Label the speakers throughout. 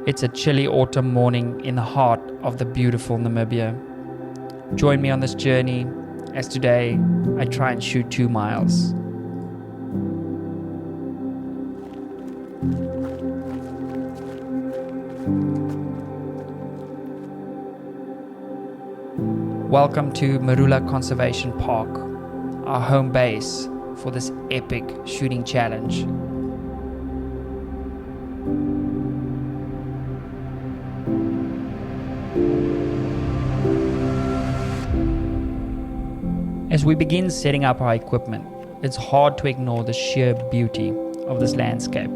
Speaker 1: It's a chilly autumn morning in the heart of the beautiful Namibia. Join me on this journey as today I try and shoot 2 miles. Welcome to Marula Conservation Park, our home base for this epic shooting challenge. As we begin setting up our equipment, it's hard to ignore the sheer beauty of this landscape.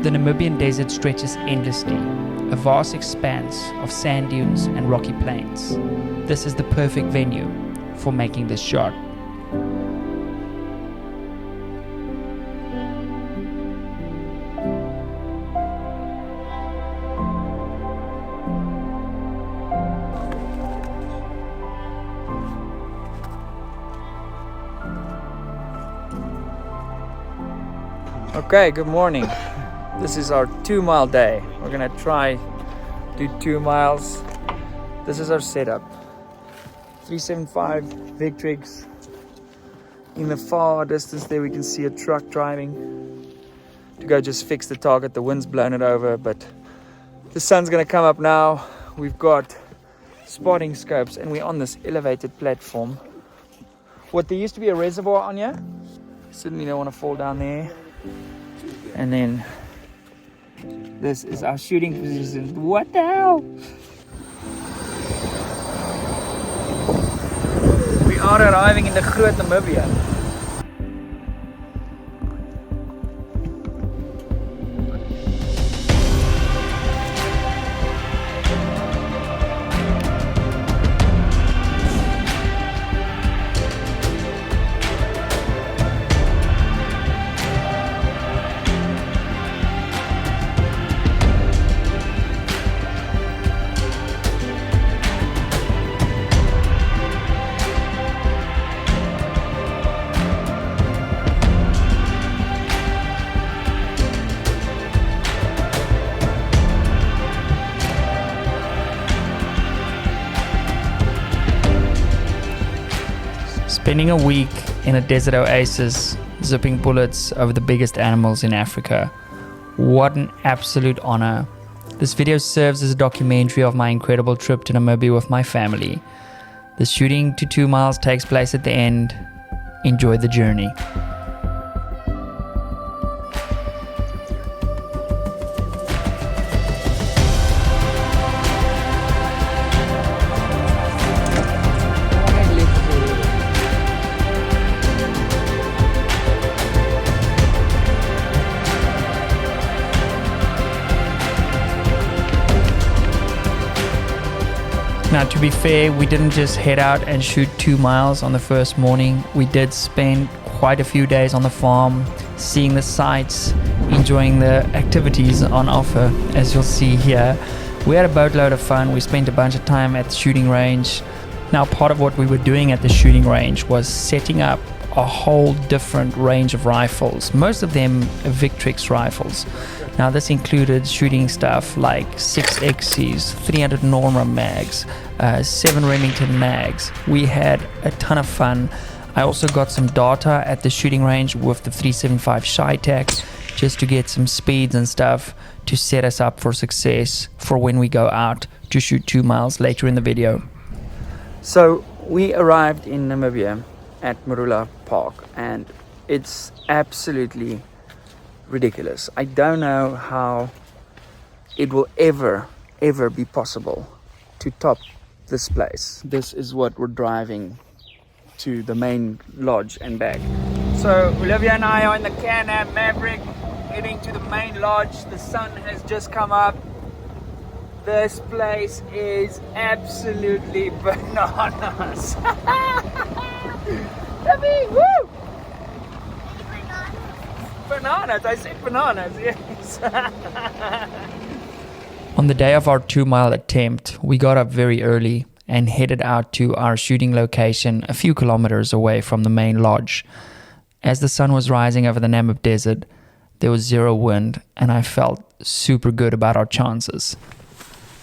Speaker 1: The Namibian desert stretches endlessly, a vast expanse of sand dunes and rocky plains. This is the perfect venue for making this shot. Okay, good morning. This is our 2 mile day. We're gonna try do 2 miles. This is our setup. 375 Victrix. In the far distance there we can see a truck driving to go just fix the target. The wind's blown it over, but the sun's gonna come up now. We've got spotting scopes and we're on this elevated platform. What, there used to be a reservoir on here? Certainly don't want to fall down there. And then this is our shooting position. What the hell? We are arriving in the Groot Namibia. Spending a week in a desert oasis, zipping bullets over the biggest animals in Africa. What an absolute honor. This video serves as a documentary of my incredible trip to Namibia with my family. The shooting to 2 miles takes place at the end. Enjoy the journey. Now, to be fair, we didn't just head out and shoot 2 miles on the first morning. We did spend quite a few days on the farm, seeing the sights, enjoying the activities on offer, as you'll see here. We had a boatload of fun. We spent a bunch of time at the shooting range. Now, part of what we were doing at the shooting range was setting up a whole different range of rifles, most of them Victrix rifles. Now this included shooting stuff like 6XCs, 300 Norma mags, 7 Remington mags. We had a ton of fun. I also got some data at the shooting range with the 375 Cheytac just to get some speeds and stuff to set us up for success for when we go out to shoot 2 miles later in the video. So we arrived in Namibia at Marula Park and it's absolutely ridiculous. I don't know how it will ever be possible to top this place. This is what we're driving to the main lodge and back. So Olivia and I are in the Can-Am Maverick heading to the main lodge. The sun has just come up. This place is absolutely bananas. Woo! Bananas, I said bananas, yes. On the day of our 2 mile attempt, we got up very early and headed out to our shooting location a few kilometers away from the main lodge. As the sun was rising over the Namib desert, there was zero wind, and I felt super good about our chances.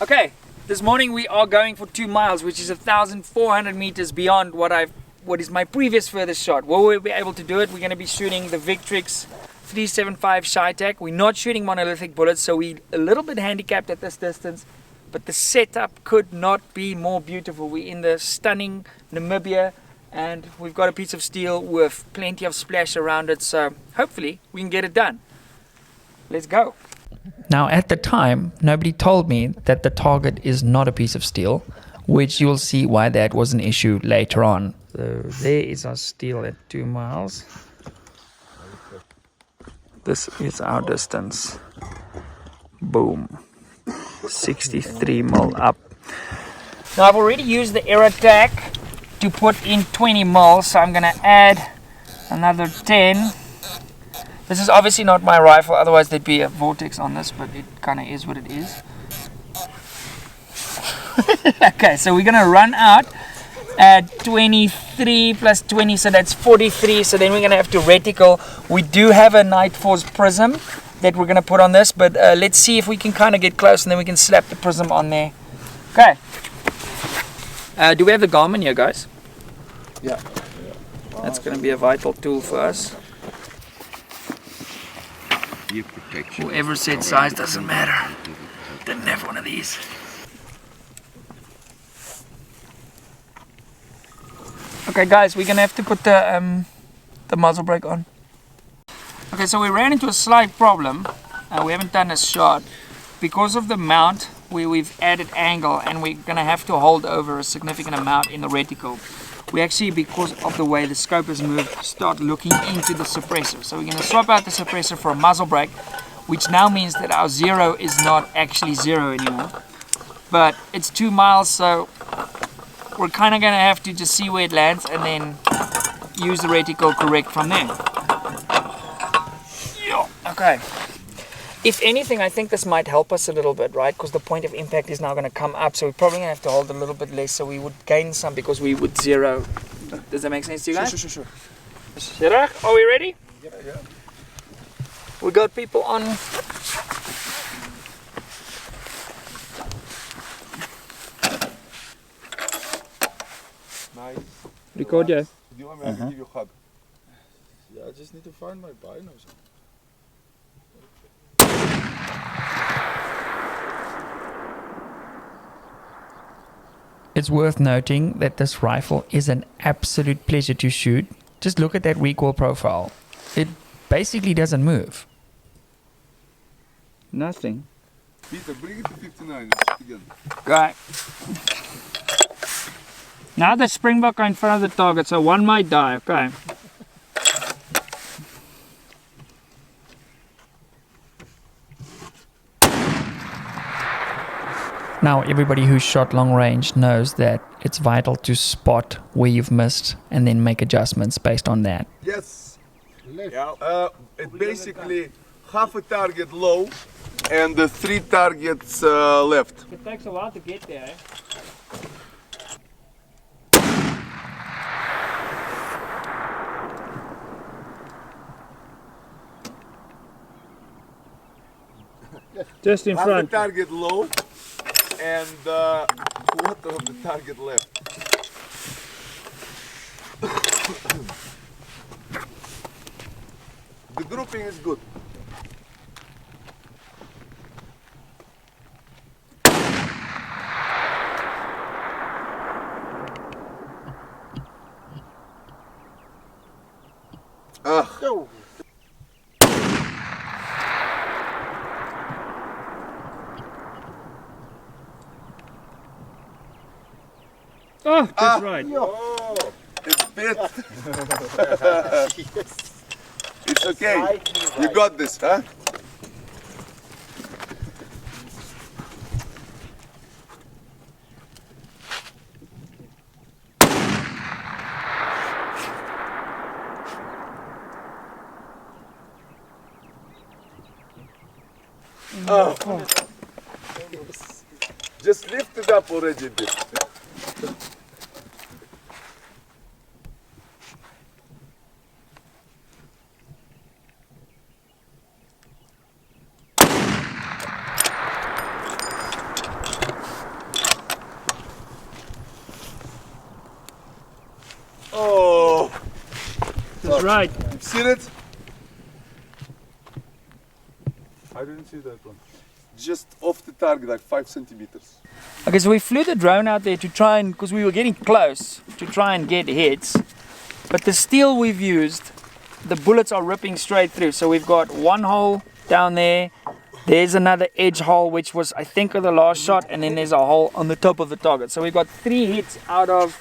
Speaker 1: Okay, this morning we are going for 2 miles, which is 1,400 meters beyond what is my previous furthest shot. Will we be able to do it? We're going to be shooting the Victrix 375 Cheytac. We're not shooting monolithic bullets, so we're a little bit handicapped at this distance, but the setup could not be more beautiful. We're in the stunning Namibia, and we've got a piece of steel with plenty of splash around it, so hopefully we can get it done. Let's go. Now, at the time, nobody told me that the target is not a piece of steel, which you'll see why that was an issue later on. So there is our steel at 2 miles. This is our distance. Boom. 63 mil up. Now I've already used the air attack to put in 20 mil, so I'm gonna add another 10. This is obviously not my rifle, otherwise there'd be a vortex on this, but it kind of is what it is. Okay, so we're gonna run out at 23 plus 20, so that's 43. So then we're gonna have to reticle. We do have a Night Force prism that we're gonna put on this, but let's see if we can kind of get close, and then we can slap the prism on there. Okay. Do we have the Garmin here, guys?
Speaker 2: Yeah.
Speaker 1: That's gonna be a vital tool for us. Whoever said size doesn't matter. Didn't have one of these. Okay guys, we're gonna have to put the muzzle brake on. Okay, so we ran into a slight problem. We haven't done a shot. Because of the mount, we've added angle, and we're gonna have to hold over a significant amount in the reticle. We actually, because of the way the scope has moved, start looking into the suppressor. So we're gonna swap out the suppressor for a muzzle brake, which now means that our zero is not actually zero anymore. But it's 2 miles, so we're kind of going to have to just see where it lands and then use the reticle correct from there. Okay. If anything, I think this might help us a little bit, right? Because the point of impact is now going to come up, so we're probably going to have to hold a little bit less, so we would gain some because we would zero. Does that make sense to you guys?
Speaker 2: Sure.
Speaker 1: Cheytac, are we ready?
Speaker 2: Yeah.
Speaker 1: We got people on.
Speaker 2: Nice.
Speaker 1: Record, yeah.
Speaker 2: Do you want me to give you a hug? Yeah, I just need to find my binos.
Speaker 1: It's worth noting that this rifle is an absolute pleasure to shoot. Just look at that recoil profile. It basically doesn't move. Nothing.
Speaker 2: Peter, bring it to 59 and shoot again.
Speaker 1: Right. Now the springbok are in front of the target, so one might die. Okay. Now everybody who's shot long range knows that it's vital to spot where you've missed and then make adjustments based on that.
Speaker 2: Yes. It's basically half a target low and 3 targets left.
Speaker 1: It takes a while to get there, eh? Just in
Speaker 2: Half
Speaker 1: front.
Speaker 2: the target low and quarter of the target left. The grouping is good.
Speaker 1: Oh, that's right.
Speaker 2: Oh, it bit. It's okay. You got this, huh? Oh. Just lift it up already a bit. Oh,
Speaker 1: That's right.
Speaker 2: you've seen it? I didn't see that one. Just off the target, like 5 centimeters.
Speaker 1: Okay, so we flew the drone out there to try and, because we were getting close to try and get hits. But the steel we've used, the bullets are ripping straight through. So we've got one hole down there. There's another edge hole, which was, I think, the last shot. And then there's a hole on the top of the target. So we've got 3 hits out of,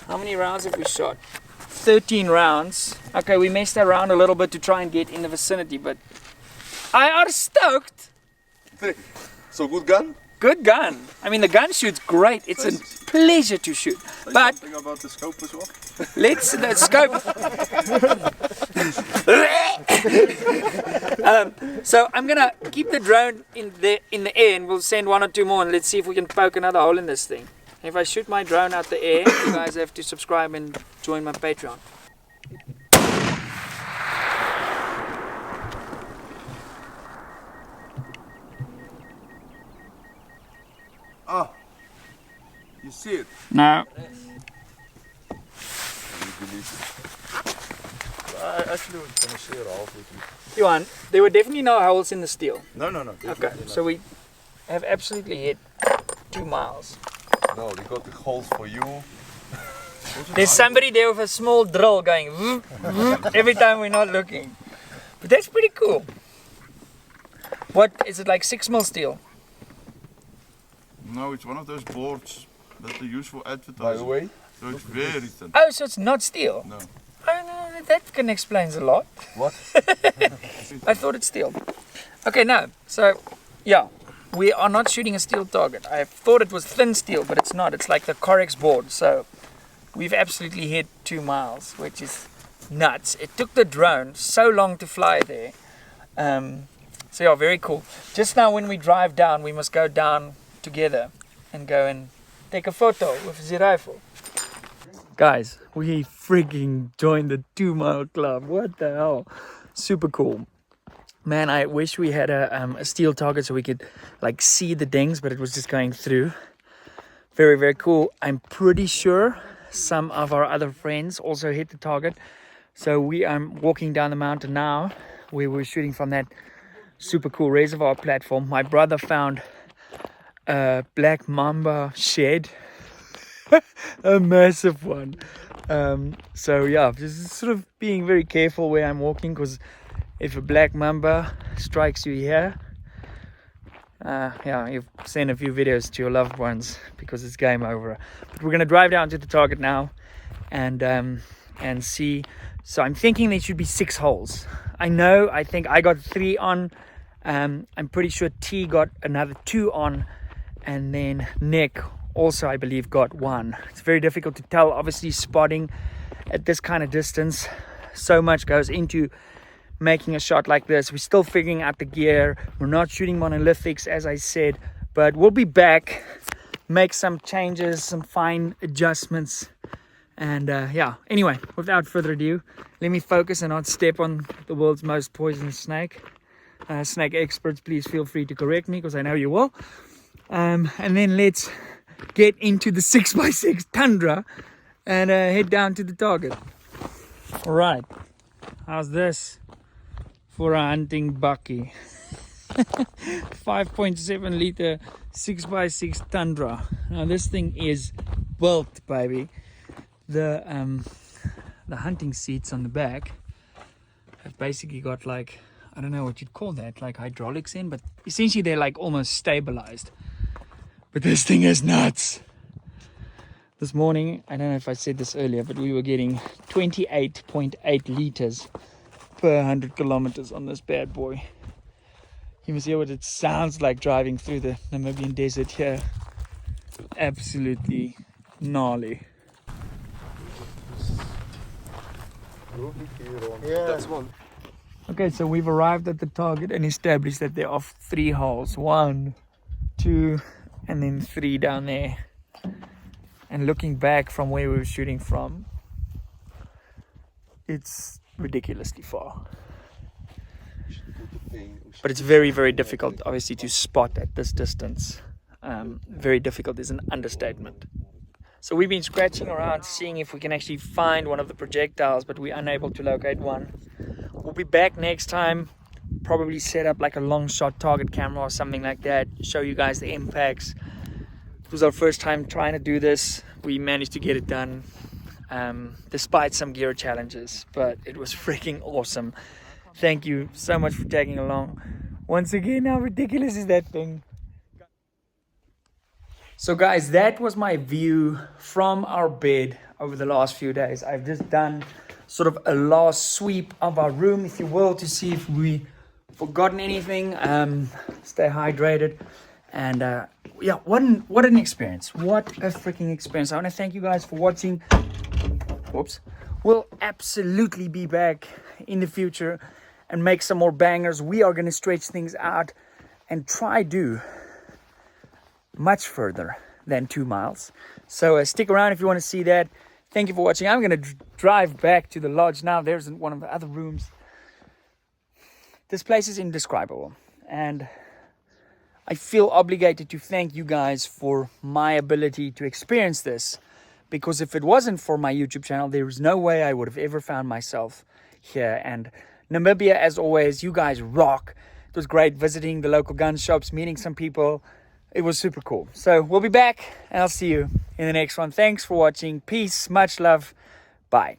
Speaker 1: how many rounds have we shot? 13 rounds. Okay, we messed around a little bit to try and get in the vicinity, but I are stoked.
Speaker 2: So good gun?
Speaker 1: Good gun. I mean, the gun shoots great. It's a pleasure to shoot. But
Speaker 2: Something about the scope as well?
Speaker 1: let's the scope. So I'm gonna keep the drone in the air, and we'll send 1 or 2 more, and let's see if we can poke another hole in this thing. If I shoot my drone out the air, you guys have to subscribe and join my Patreon.
Speaker 2: Ah, you see it?
Speaker 1: No.
Speaker 2: I actually was going to share half with you.
Speaker 1: Johan, there were definitely no holes in the steel.
Speaker 2: No.
Speaker 1: Okay, so we have absolutely hit 2 miles.
Speaker 2: No, we got the holes for you.
Speaker 1: There's somebody there with a small drill going whoop, whoop, every time we're not looking. But that's pretty cool. What is it, like 6 mil steel?
Speaker 3: No, it's one of those boards that they use for advertising.
Speaker 2: By the way,
Speaker 3: So it's very thin.
Speaker 1: Oh, so it's not steel?
Speaker 3: No.
Speaker 1: Oh, no, that can explains a lot.
Speaker 2: what?
Speaker 1: I thought it's steel. Okay, no. So, yeah, we are not shooting a steel target. I thought it was thin steel, but it's not. It's like the Corex board. So, we've absolutely hit 2 miles, which is nuts. It took the drone so long to fly there. So, yeah, very cool. Just now when we drive down, we must go down together and go and take a photo with the rifle. Guys, we freaking joined the 2 mile club. What the hell? Super cool. Man, I wish we had a steel target so we could like see the dings, but it was just going through. Very, very cool. I'm pretty sure some of our other friends also hit the target. So we are walking down the mountain now. We were shooting from that super cool reservoir platform. My brother found a black mamba shed. A massive one. So yeah, just sort of being very careful where I'm walking, because if a black mamba strikes you here, yeah, you've sent a few videos to your loved ones because it's game over. But we're gonna drive down to the target now and see. So I'm thinking there should be 6 holes. I think I got 3 on. I'm pretty sure T got another 2 on, and then Nick also, I believe, got 1. It's very difficult to tell, obviously, spotting at this kind of distance. So much goes into making a shot like this. We're still figuring out the gear. We're not shooting monolithics, as I said, but we'll be back, make some changes, some fine adjustments, and yeah. Anyway, without further ado, let me focus and not step on the world's most poisonous snake. Snake experts, please feel free to correct me, because I know you will. And then let's get into the 6x6 Tundra and head down to the target. All right, how's this for a hunting bucky? 5.7 liter 6x6 Tundra. Now this thing is built, baby. The hunting seats on the back have basically got like, I don't know what you'd call that, like hydraulics in, but essentially they're like almost stabilized. But this thing is nuts. This morning, I don't know if I said this earlier, but we were getting 28.8 liters per 100 kilometers on this bad boy. You must hear what it sounds like driving through the Namibian desert here. Absolutely gnarly.
Speaker 2: Yeah, that's one.
Speaker 1: Okay, so we've arrived at the target and established that there are 3 holes. 1, 2, and then 3 down there. And looking back from where we were shooting from, it's ridiculously far. But it's very, very difficult, obviously, to spot at this distance. Very difficult is an understatement. So we've been scratching around, seeing if we can actually find one of the projectiles, but we're unable to locate one. We'll be back next time, probably set up like a long shot target camera or something like that, show you guys the impacts. It was our first time trying to do this. We managed to get it done, despite some gear challenges, but it was freaking awesome. Thank you so much for tagging along. Once again, how ridiculous is that thing? So guys, that was my view from our bed over the last few days. I've just done sort of a last sweep of our room, if you will, to see if we forgotten anything. Stay hydrated. And yeah, what an experience. What a freaking experience. I want to thank you guys for watching. Whoops. We'll absolutely be back in the future and make some more bangers. We are going to stretch things out and try do much further than 2 miles. So stick around if you want to see that. Thank you for watching. I'm going to drive back to the lodge now. There's one of the other rooms. This place is indescribable, and I feel obligated to thank you guys for my ability to experience this, because if it wasn't for my YouTube channel, there is no way I would have ever found myself here. And Namibia, as always, you guys rock. It was great visiting the local gun shops, meeting some people. It was super cool. So we'll be back, and I'll see you in the next one. Thanks for watching. Peace, much love. Bye.